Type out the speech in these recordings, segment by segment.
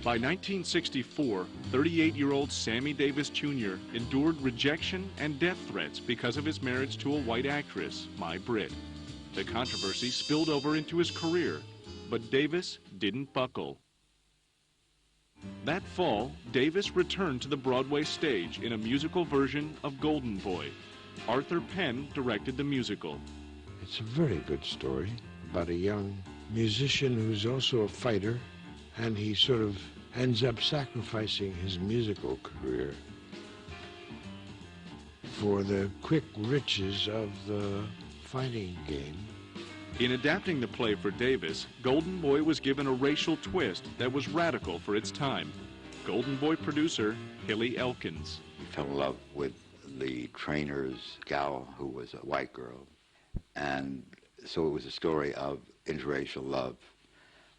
By 1964, 38-year-old Sammy Davis Jr. endured rejection and death threats because of his marriage to a white actress, My Brit. The controversy spilled over into his career, but Davis didn't buckle. That fall, Davis returned to the Broadway stage in a musical version of Golden Boy. Arthur Penn directed the musical. It's a very good story about a young musician who's also a fighter, and he sort of ends up sacrificing his musical career for the quick riches of the fighting game. In adapting the play for Davis, Golden Boy was given a racial twist that was radical for its time. Golden Boy producer Hilly Elkins. He fell in love with the trainer's gal, who was a white girl. And so it was a story of interracial love,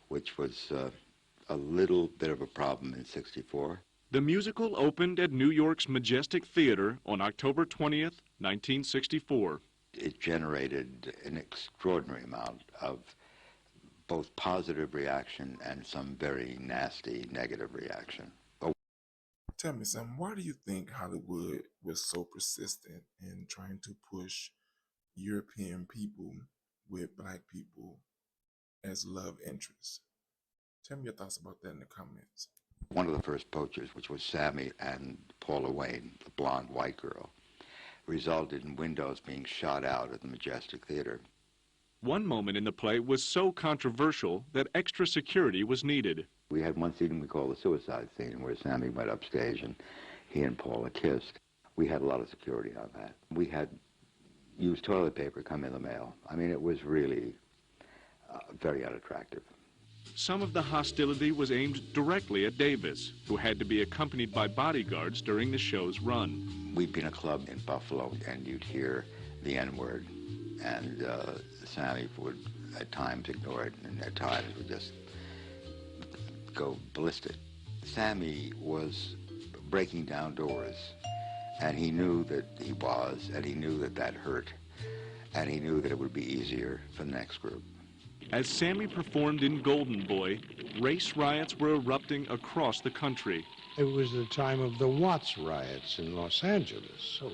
which was a little bit of a problem in '64. The musical opened at New York's Majestic Theater on October 20th, 1964. It generated an extraordinary amount of both positive reaction and some very nasty negative reaction. Tell me, Sam, why do you think Hollywood was so persistent in trying to push European people with black people as love interests? Tell me your thoughts about that in the comments. One of the first poachers, which was Sammy and Paula Wayne, the blonde white girl, resulted in windows being shot out at the Majestic Theater. One moment in the play was so controversial that extra security was needed. We had one scene we called the suicide scene, where Sammy went upstage and he and Paula kissed. We had a lot of security on that. We had used toilet paper come in the mail. I mean, it was really very unattractive. Some of the hostility was aimed directly at Davis, who had to be accompanied by bodyguards during the show's run. We'd be in a club in Buffalo, and you'd hear the N-word, and Sammy would at times ignore it, and at times would just go ballistic. Sammy was breaking down doors, and he knew that he was, and he knew that that hurt, and he knew that it would be easier for the next group. As Sammy performed in Golden Boy, race riots were erupting across the country. It was the time of the Watts riots in Los Angeles, so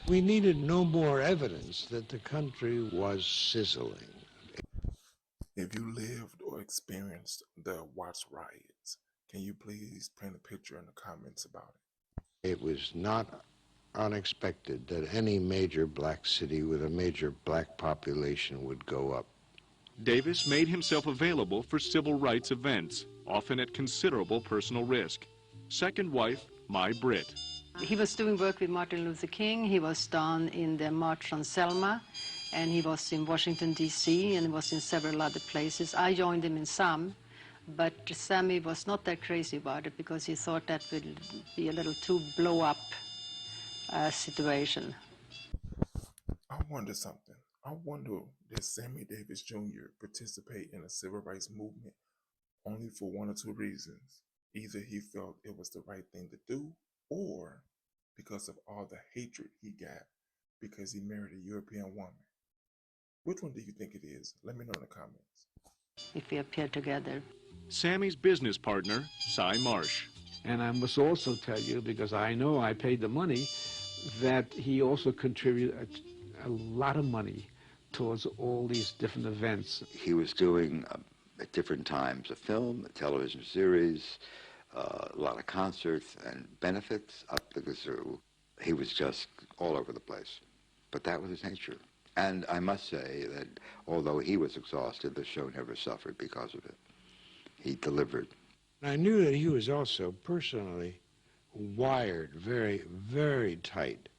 we needed no more evidence that the country was sizzling. If you lived or experienced the Watts riots, can you please paint a picture in the comments about it? It was not unexpected that any major black city with a major black population would go up. Davis made himself available for civil rights events, often at considerable personal risk. Second wife, My Brit. He was doing work with Martin Luther King. He was down in the March on Selma, and he was in Washington, D.C., and was in several other places. I joined him in some, but Sammy was not that crazy about it because he thought that would be a little too blow-up situation. I wonder something. I wonder, did Sammy Davis Jr. participate in the civil rights movement only for one or two reasons? Either he felt it was the right thing to do, or because of all the hatred he got because he married a European woman. Which one do you think it is? Let me know in the comments. If we appear together. Sammy's business partner, Cy Marsh. And I must also tell you, because I know I paid the money, that he also contributed a lot of money towards all these different events. He was doing, at different times, a film, a television series, a lot of concerts and benefits up the kazoo. He was just all over the place. But that was his nature. And I must say that although he was exhausted, the show never suffered because of it. He delivered. I knew that he was also personally wired very, very tight.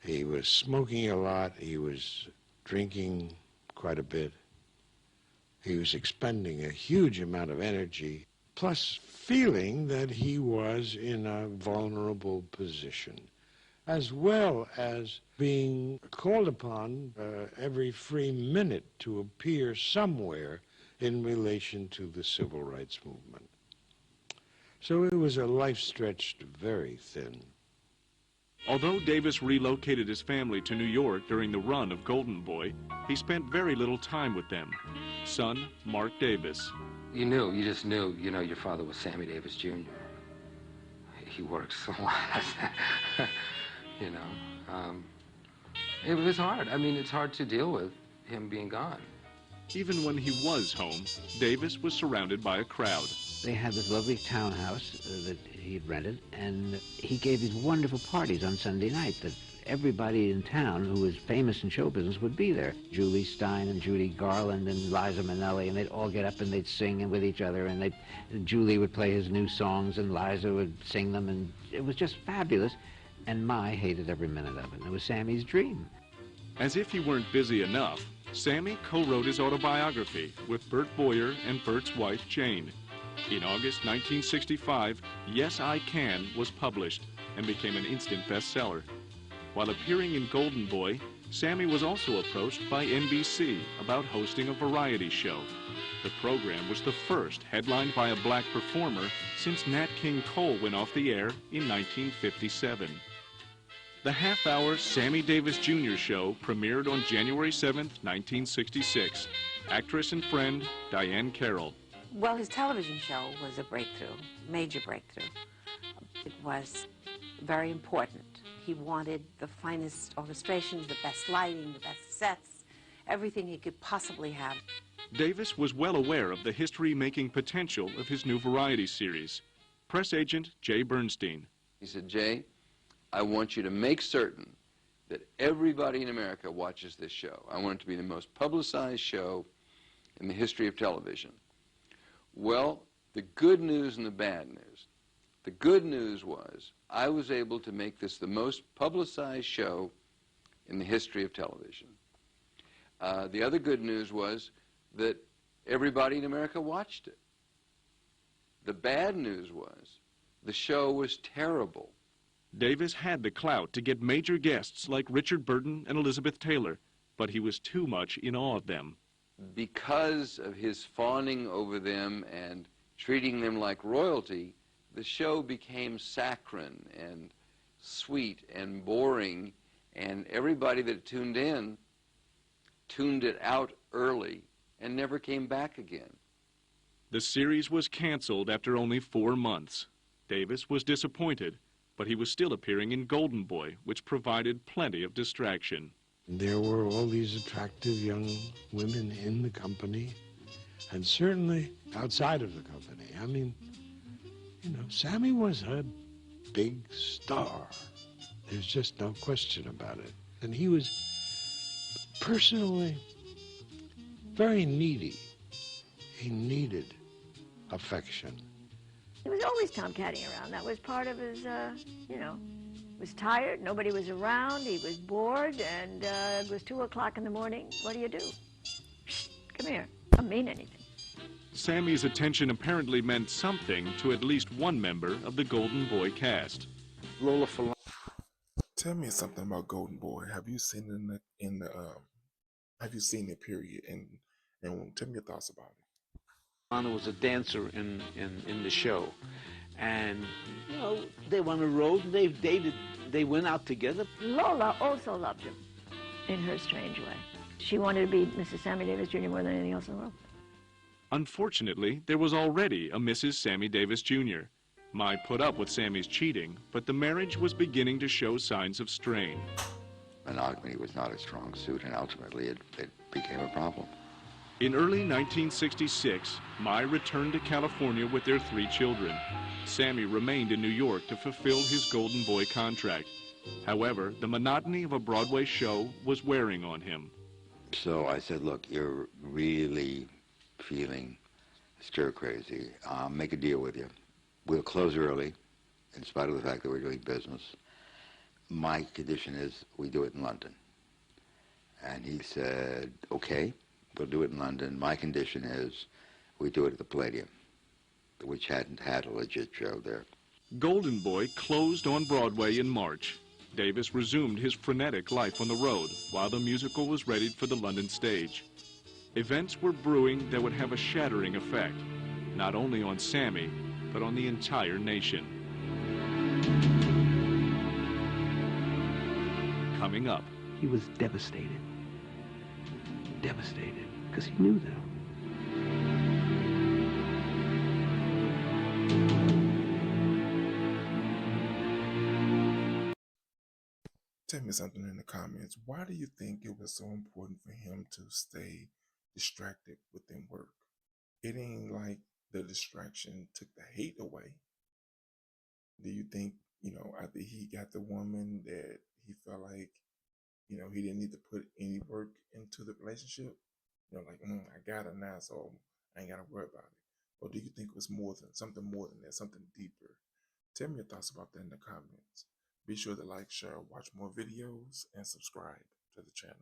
He was smoking a lot. He was drinking quite a bit. He was expending a huge amount of energy, plus feeling that he was in a vulnerable position, as well as being called upon every free minute to appear somewhere in relation to the civil rights movement. So it was a life stretched very thin. Although Davis relocated his family to New York during the run of Golden Boy, he spent very little time with them. Son, Mark Davis. you just knew, your father was Sammy Davis Jr. He works so lot, It was hard. I mean, it's hard to deal with him being gone. Even when he was home, Davis was surrounded by a crowd. They had this lovely townhouse that he'd rented, and he gave these wonderful parties on Sunday night that everybody in town who was famous in show business would be there. Julie Stein and Judy Garland and Liza Minnelli, and they'd all get up and they'd sing with each other, and Julie would play his new songs and Liza would sing them, and it was just fabulous. And Mai hated every minute of it. It was Sammy's dream. As if he weren't busy enough, Sammy co-wrote his autobiography with Bert Boyer and Bert's wife, Jane. In August 1965, Yes, I Can was published and became an instant bestseller. While appearing in Golden Boy, Sammy was also approached by NBC about hosting a variety show. The program was the first headlined by a black performer since Nat King Cole went off the air in 1957. The half-hour Sammy Davis Jr. show premiered on January 7, 1966. Actress and friend Diane Carroll. Well, his television show was a breakthrough, major breakthrough. It was very important. He wanted the finest orchestrations, the best lighting, the best sets, everything he could possibly have. Davis was well aware of the history-making potential of his new variety series. Press agent Jay Bernstein. He said, Jay, I want you to make certain that everybody in America watches this show. I want it to be the most publicized show in the history of television. Well, the good news and the bad news. The good news was I was able to make this the most publicized show in the history of television. The other good news was that everybody in America watched it. The bad news was the show was terrible. Davis had the clout to get major guests like Richard Burton and Elizabeth Taylor, but he was too much in awe of them. Because of his fawning over them and treating them like royalty, the show became saccharine and sweet and boring, and everybody that tuned in tuned it out early and never came back again. The series was canceled after only 4 months. Davis was disappointed, but he was still appearing in Golden Boy, which provided plenty of distraction. There were all these attractive young women in the company, and certainly outside of the company. I mean, Sammy was a big star. There's just no question about it. And he was personally very needy. He needed affection. He was always tomcatting around. That was part of his, was tired, nobody was around, he was bored, and it was 2 o'clock in the morning. What do you do? Shh, come here. Don't mean anything. Sammy's attention apparently meant something to at least one member of the Golden Boy cast. Lola Falana. Tell me something about Golden Boy. Have you seen have you seen it, period? And tell me your thoughts about it. Falana was a dancer in the show, and they went on the road. They dated. They went out together. Lola also loved him in her strange way. She wanted to be Mrs. Sammy Davis Jr. more than anything else in the world. Unfortunately, there was already a Mrs. Sammy Davis Jr. Mai put up with Sammy's cheating, but the marriage was beginning to show signs of strain. Monogamy was not a strong suit, and ultimately it became a problem. In early 1966, Mai returned to California with their 3 children. Sammy remained in New York to fulfill his Golden Boy contract. However, the monotony of a Broadway show was wearing on him. So I said, look, you're really feeling stir-crazy. Make a deal with you. We'll close early, in spite of the fact that we're doing business. My condition is we do it in London. And he said, okay, we'll do it in London. My condition is we do it at the Palladium, which hadn't had a legit show there. Golden Boy closed on Broadway in March. Davis resumed his frenetic life on the road while the musical was readied for the London stage. Events were brewing that would have a shattering effect, not only on Sammy, but on the entire nation. Coming up. He was devastated. Devastated, because he knew them. Tell me something in the comments. Why do you think it was so important for him to stay distracted within work? It ain't like the distraction took the hate away. Do you think, after he got the woman that he felt like, he didn't need to put any work into the relationship? Like, I got her now, so I ain't got to worry about it. Or do you think it was something more than that, something deeper? Tell me your thoughts about that in the comments. Be sure to like, share, watch more videos, and subscribe to the channel.